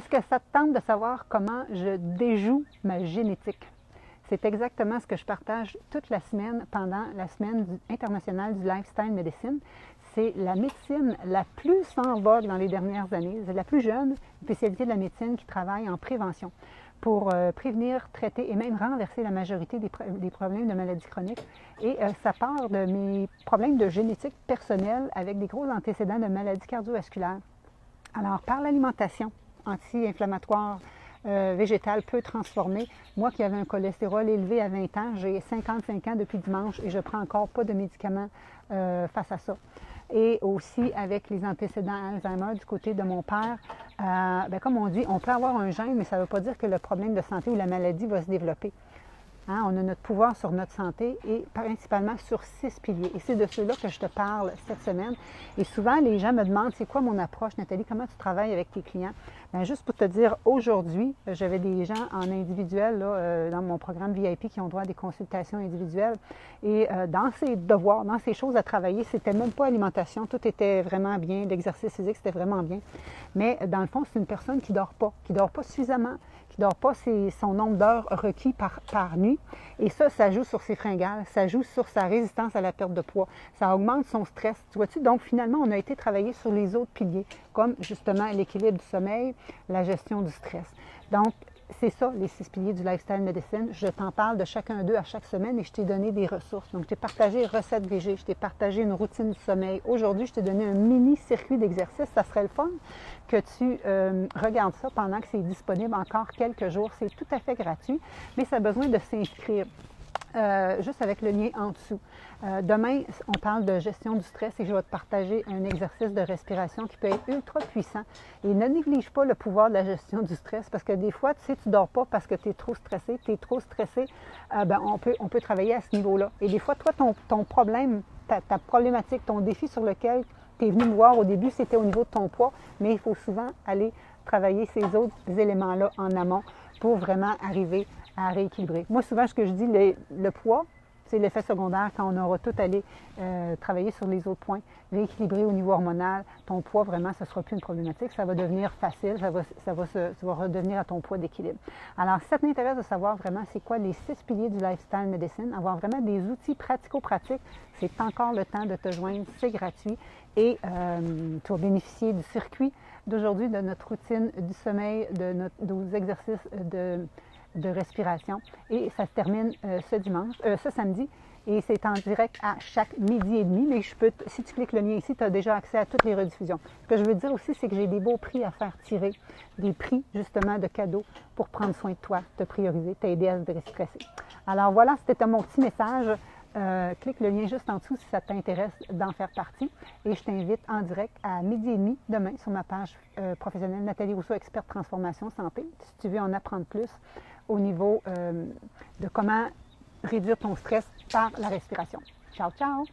Est-ce que ça te tente de savoir comment je déjoue ma génétique? C'est exactement ce que je partage toute la semaine pendant la semaine internationale du Lifestyle Medicine. C'est la médecine la plus en vogue dans les dernières années. C'est la plus jeune spécialité de la médecine qui travaille en prévention pour prévenir, traiter et même renverser la majorité des problèmes de maladies chroniques. Et ça part de mes problèmes de génétique personnelle avec des gros antécédents de maladies cardiovasculaires. Alors, par l'alimentation anti-inflammatoire végétale peu transformée, moi qui avais un cholestérol élevé à 20 ans, j'ai 55 ans depuis dimanche et je ne prends encore pas de médicaments face à ça. Et aussi avec les antécédents Alzheimer du côté de mon père, comme on dit, on peut avoir un gène, mais ça ne veut pas dire que le problème de santé ou la maladie va se développer. Hein, on a notre pouvoir sur notre santé et principalement sur 6 piliers. Et c'est de ceux-là que je te parle cette semaine. Et souvent, les gens me demandent, c'est quoi mon approche, Nathalie, comment tu travailles avec tes clients? Bien, juste pour te dire, aujourd'hui, j'avais des gens en individuel là, dans mon programme VIP qui ont droit à des consultations individuelles. Et dans ces devoirs, dans ces choses à travailler, c'était même pas alimentation, tout était vraiment bien, l'exercice physique, c'était vraiment bien. Mais dans le fond, c'est une personne qui ne dort pas suffisamment, qui ne dort pas son nombre d'heures requis par nuit. Et ça joue sur ses fringales, ça joue sur sa résistance à la perte de poids, ça augmente son stress. Tu vois-tu? Donc, finalement, on a été travailler sur les autres piliers, comme justement l'équilibre du sommeil, la gestion du stress. Donc, c'est ça, les 6 piliers du Lifestyle Medicine. Je t'en parle de chacun d'eux à chaque semaine et je t'ai donné des ressources. Donc, je t'ai partagé recettes VG, je t'ai partagé une routine du sommeil. Aujourd'hui, je t'ai donné un mini-circuit d'exercice. Ça serait le fun que tu regardes ça pendant que c'est disponible encore quelques jours. C'est tout à fait gratuit, mais ça a besoin de s'inscrire. Juste avec le lien en dessous. Demain, on parle de gestion du stress et je vais te partager un exercice de respiration qui peut être ultra puissant. Et ne néglige pas le pouvoir de la gestion du stress parce que des fois, tu sais, tu ne dors pas parce que tu es trop stressé. Tu es trop stressé, on peut travailler à ce niveau-là. Et des fois, toi, ton problème, ta problématique, ton défi sur lequel tu es venu me voir au début, c'était au niveau de ton poids, mais il faut souvent aller travailler ces autres éléments-là en amont pour vraiment arriver à rééquilibrer. Moi, souvent, ce que je dis, le poids, c'est l'effet secondaire quand on aura tout allé travailler sur les autres points, rééquilibrer au niveau hormonal. Ton poids, vraiment, ce ne sera plus une problématique. Ça va devenir facile, tu vas redevenir à ton poids d'équilibre. Alors, si ça t'intéresse de savoir vraiment c'est quoi les 6 piliers du Lifestyle Medicine, avoir vraiment des outils pratico-pratiques, c'est encore le temps de te joindre, c'est gratuit et tu vas bénéficier du circuit d'aujourd'hui, de notre routine du sommeil, de nos exercices de respiration. Et ça se termine ce samedi. Et c'est en direct à chaque midi et demi. Mais si tu cliques le lien ici, tu as déjà accès à toutes les rediffusions. Ce que je veux dire aussi, c'est que j'ai des beaux prix à faire tirer. Des prix, justement, de cadeaux pour prendre soin de toi, te prioriser, t'aider à se déstresser. Alors voilà, c'était mon petit message. Clique le lien juste en dessous si ça t'intéresse d'en faire partie. Et je t'invite en direct à midi et demi demain sur ma page professionnelle Nathalie Rousseau, experte transformation santé. Si tu veux en apprendre plus au niveau de comment réduire ton stress par la respiration. Ciao, ciao!